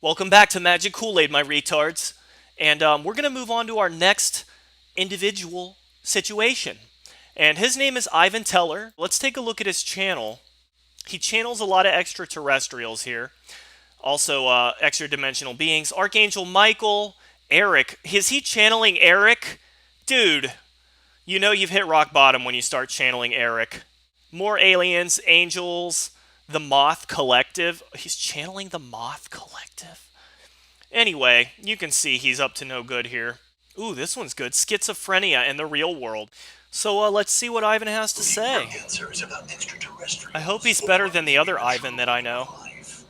Welcome back to Magic Kool-Aid, my retards. And we're going to move on to our next individual situation. And his name is Ivan Teller. Let's take a look at his channel. He channels a lot of extraterrestrials here. Also, extra-dimensional beings. Archangel Michael, Eric. Is he channeling Eric? Dude, you know you've hit rock bottom when you start channeling Eric. More aliens, angels, the Moth Collective. He's channeling the Moth Collective. Anyway, you can see he's up to no good here. Ooh, this one's good. Schizophrenia in the real world. So let's see what Ivan has to say. I hope he's better than the other Ivan that I know.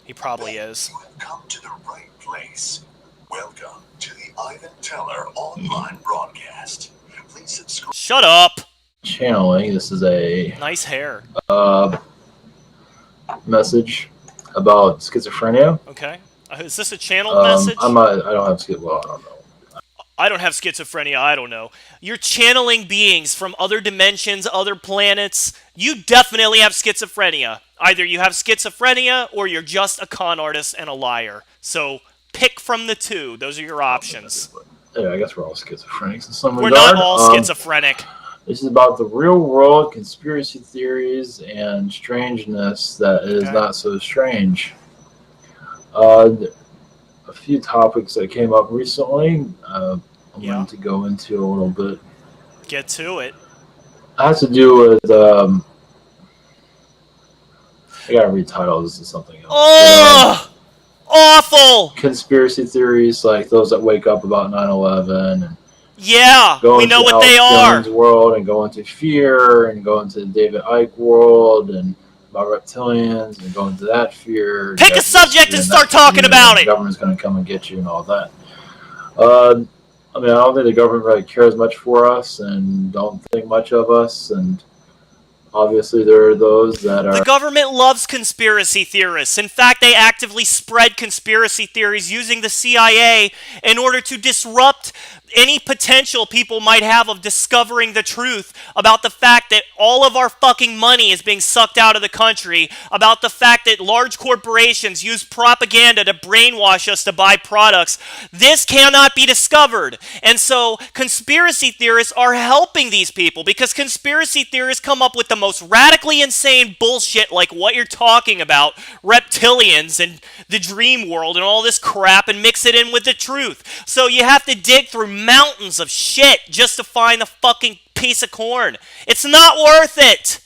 He probably is. You have come to the right place. Welcome to the Ivan Teller online broadcast. Please subscribe. Shut up! Channeling. This is a nice hair. Message about schizophrenia. Okay. Is this a channeled message? I don't have schizophrenia. Well, I don't know. I don't have schizophrenia. I don't know. You're channeling beings from other dimensions, other planets. You definitely have schizophrenia. Either you have schizophrenia or you're just a con artist and a liar. So pick from the two. Those are your options. Yeah, I guess we're all schizophrenics in some regard. We're not all schizophrenic. This is about the real world, conspiracy theories, and strangeness that is not so strange. A few topics that came up recently. I'm going to go into a little bit. Get to it. It has to do with I gotta retitle this to something else. Oh, awful! Conspiracy theories like those that wake up about 9/11 and we know what they are. World and go into fear and go into the David Icke world and about reptilians and go into that fear. Pick a subject and start talking about it. The government's going to come and get you and all that. I mean, I don't think the government really cares much for us and don't think much of us. And obviously, there are those that are... The government loves conspiracy theorists. In fact, they actively spread conspiracy theories using the CIA in order to disrupt any potential people might have of discovering the truth about the fact that all of our fucking money is being sucked out of the country, about the fact that large corporations use propaganda to brainwash us to buy products. This cannot be discovered. And so conspiracy theorists are helping these people because conspiracy theorists come up with the most radically insane bullshit like what you're talking about, reptilians and the dream world and all this crap, and mix it in with the truth. So you have to dig through mountains of shit just to find the fucking piece of corn. It's not worth it.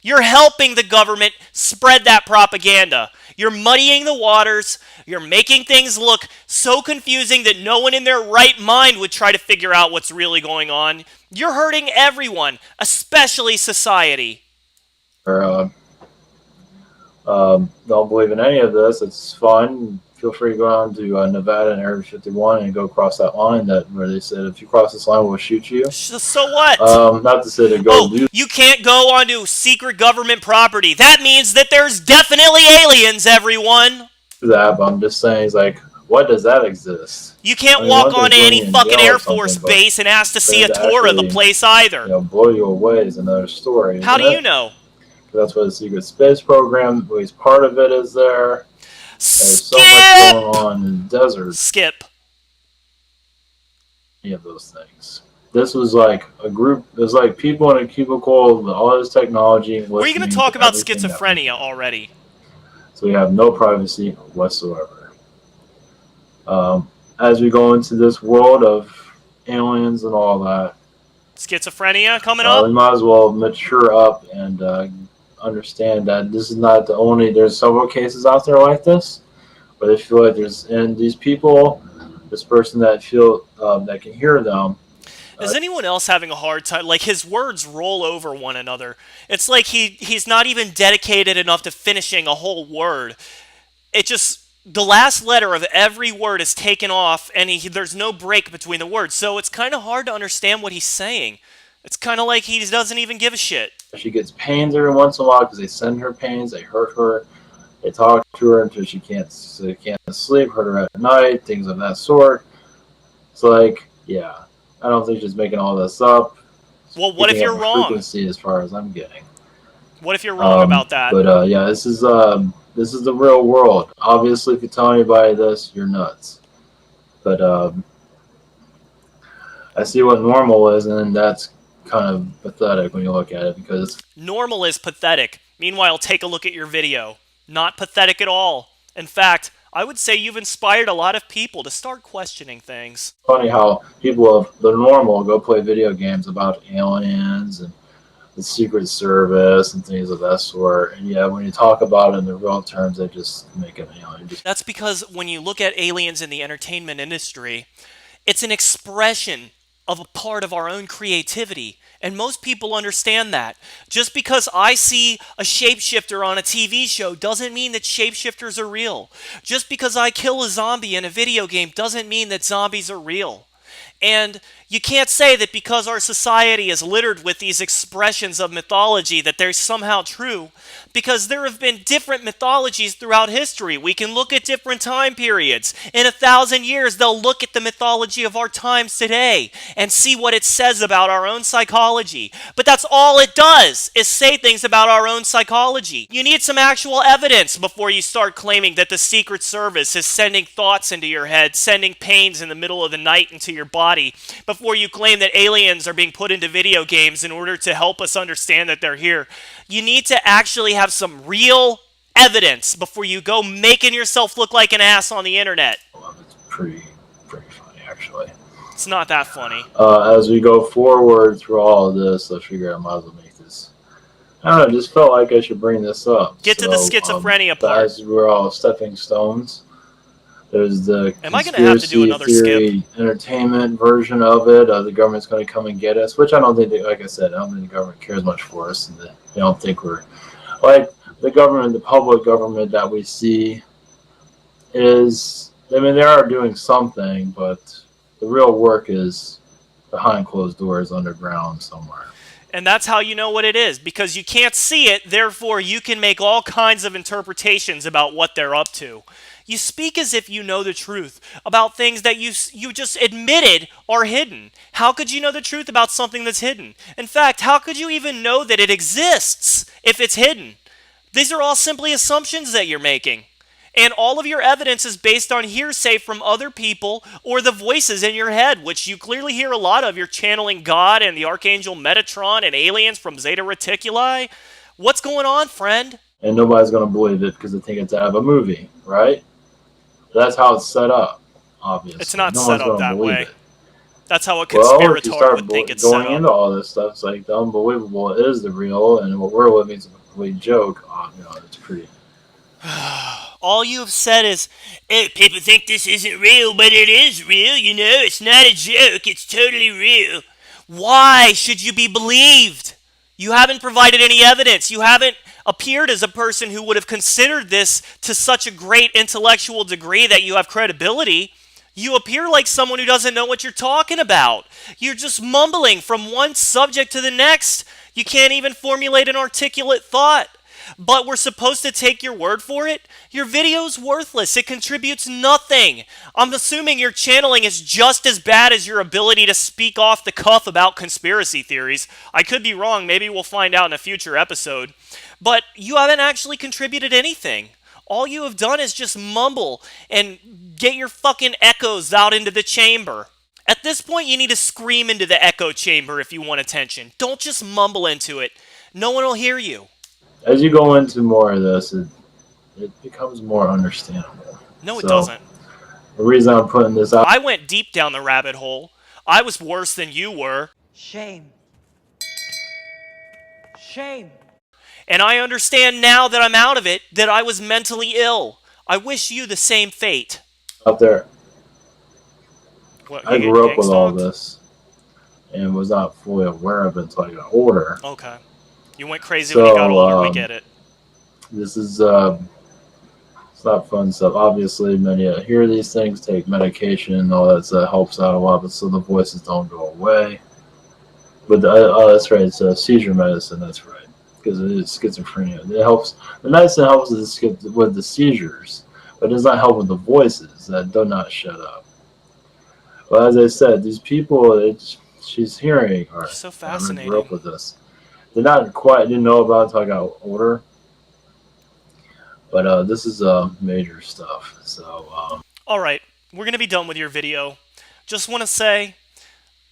You're helping the government spread that propaganda. You're muddying the waters. You're making things look so confusing that no one in their right mind would try to figure out what's really going on. You're hurting everyone, especially society. Don't believe in any of this. It's fun. Feel free to go down to Nevada and Area 51 and go across that line where they said if you cross this line, we'll shoot you. So what? Not to say to go do... You can't go onto secret government property. That means that there's definitely aliens, everyone. That, but I'm just saying, it's like, what does that exist? You can't walk onto any fucking Air Force base and ask to see a tour of the place either. You know, blow you away is another story. How do you know? That's why the secret space program, at least part of it is there. There's so much going on in the desert. Skip. Any of those things. This was like a group, it was like people in a cubicle with all this technology. We're going to talk about schizophrenia already. So we have no privacy whatsoever. As we go into this world of aliens and all that. Schizophrenia coming up? We might as well mature up and understand that this is not the only, there's several cases out there like this, where they feel like there's, and these people, this person that feel, that can hear them. Is anyone else having a hard time? Like, his words roll over one another. It's like he's not even dedicated enough to finishing a whole word. It just, the last letter of every word is taken off, and there's no break between the words. So it's kind of hard to understand what he's saying. It's kind of like he doesn't even give a shit. She gets pains every once in a while because they send her pains, they hurt her, they talk to her until she can't sleep, hurt her at night, things of that sort. It's like, yeah, I don't think she's making all this up. Well, what if picking you're up a wrong? frequency as far as I'm getting. What if you're wrong about that? But yeah, this is the real world. Obviously, if you tell anybody this, you're nuts. But I see what normal is, and that's kind of pathetic when you look at it, because Normal is pathetic. Meanwhile, take a look at your video. Not pathetic at all. In fact, I would say you've inspired a lot of people to start questioning things. it's funny how people of the normal go play video games about aliens and the Secret Service and things of that sort. And yeah, when you talk about it in the real terms, they just make an alien. That's because when you look at aliens in the entertainment industry, it's an expression of a part of our own creativity. And most people understand that. Just because I see a shapeshifter on a TV show doesn't mean that shapeshifters are real. Just because I kill a zombie in a video game doesn't mean that zombies are real. And you can't say that because our society is littered with these expressions of mythology that they're somehow true, because there have been different mythologies throughout history. We can look at different time periods. In 1,000 years, they'll look at the mythology of our times today and see what it says about our own psychology. But that's all it does, is say things about our own psychology. You need some actual evidence before you start claiming that the Secret Service is sending thoughts into your head, sending pains in the middle of the night into your body, before you claim that aliens are being put into video games in order to help us understand that they're here. You need to actually have some real evidence before you go making yourself look like an ass on the internet. Well, it's pretty funny, actually. It's not that funny. As we go forward through all of this, I figured I might as well make this. I don't know, I just felt like I should bring this up. Get to the schizophrenia part. As we're all stepping stones, there's the Am I gonna have to do another theory entertainment version of it. The government's going to come and get us, which I don't think, like I said, I don't think the government cares much for us, and they don't think we're like the government, the public government that we see is. I mean, they are doing something, but the real work is behind closed doors, underground somewhere. And that's how you know what it is, because you can't see it, therefore you can make all kinds of interpretations about what they're up to. You speak as if you know the truth about things that you just admitted are hidden. How could you know the truth about something that's hidden? In fact, how could you even know that it exists if it's hidden? These are all simply assumptions that you're making. And all of your evidence is based on hearsay from other people or the voices in your head, which you clearly hear a lot of. You're channeling God and the Archangel Metatron and aliens from Zeta Reticuli. What's going on, friend? And nobody's going to believe it because they think it's out of a movie, right? That's how it's set up, obviously. It's not no set one's up that way. it. That's how a Well, if you conspirator start would think it's set going up. into all this stuff, it's like the unbelievable is the real, and what we're living is a complete joke. It's pretty. All you have said is, "Oh, people think this isn't real, but it is real, you know? It's not a joke, it's totally real." Why should you be believed? You haven't provided any evidence. You haven't appeared as a person who would have considered this to such a great intellectual degree that you have credibility. You appear like someone who doesn't know what you're talking about. You're just mumbling from one subject to the next. You can't even formulate an articulate thought. But we're supposed to take your word for it? Your video's worthless. It contributes nothing. I'm assuming your channeling is just as bad as your ability to speak off the cuff about conspiracy theories. I could be wrong. Maybe we'll find out in a future episode. But you haven't actually contributed anything. All you have done is just mumble and get your fucking echoes out into the chamber. At this point, you need to scream into the echo chamber if you want attention. Don't just mumble into it. No one will hear you. As you go into more of this, it becomes more understandable. No, it doesn't. The reason I'm putting this out... I went deep down the rabbit hole. I was worse than you were. Shame. Shame. And I understand now that I'm out of it that I was mentally ill. I wish you the same fate. Out there. What, I grew up with all this and was not fully aware of it until I got older. Okay. You went crazy when you got older. We get it. This is it's not fun stuff. Obviously, many hear these things, take medication, and all that helps out a lot, but so the voices don't go away. But that's right. It's seizure medicine. That's right, because it is schizophrenia. It helps. The medicine helps with the seizures, but it does not help with the voices that do not shut up. But as I said, these people, she's hearing, or So I grew up fascinating. with this. Didn't know about it until I got older. But this is major stuff. So Alright, we're going to be done with your video. Just want to say,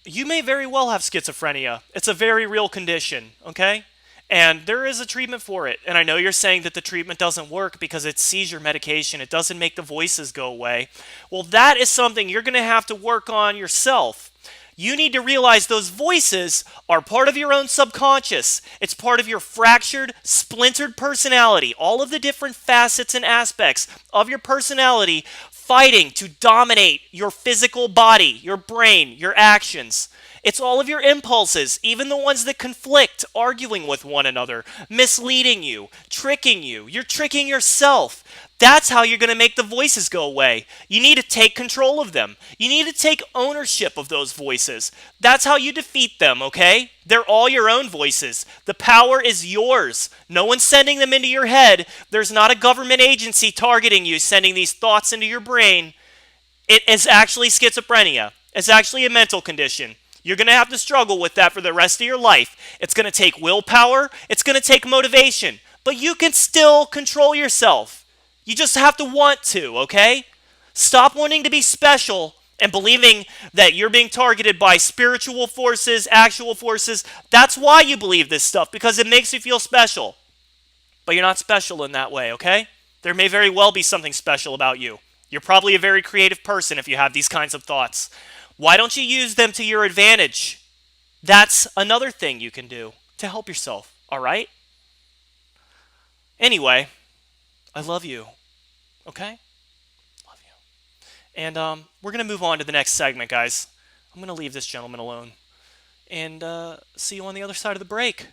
you may very well have schizophrenia. It's a very real condition, okay? And there is a treatment for it. And I know you're saying that the treatment doesn't work because it's seizure medication. It doesn't make the voices go away. Well, that is something you're going to have to work on yourself. You need to realize those voices are part of your own subconscious. It's part of your fractured, splintered personality. All of the different facets and aspects of your personality fighting to dominate your physical body, your brain, your actions. It's all of your impulses, even the ones that conflict, arguing with one another, misleading you, tricking you. You're tricking yourself. That's how you're going to make the voices go away. You need to take control of them. You need to take ownership of those voices. That's how you defeat them, okay? They're all your own voices. The power is yours. No one's sending them into your head. There's not a government agency targeting you, sending these thoughts into your brain. It is actually schizophrenia. It's actually a mental condition. You're going to have to struggle with that for the rest of your life. It's going to take willpower. It's going to take motivation. But you can still control yourself. You just have to want to, okay? Stop wanting to be special and believing that you're being targeted by spiritual forces, actual forces. That's why you believe this stuff, because it makes you feel special. But you're not special in that way, okay? There may very well be something special about you. You're probably a very creative person if you have these kinds of thoughts. Why don't you use them to your advantage? That's another thing you can do to help yourself, all right? Anyway, I love you, okay? Love you. And we're going to move on to the next segment, guys. I'm going to leave this gentleman alone. And see you on the other side of the break.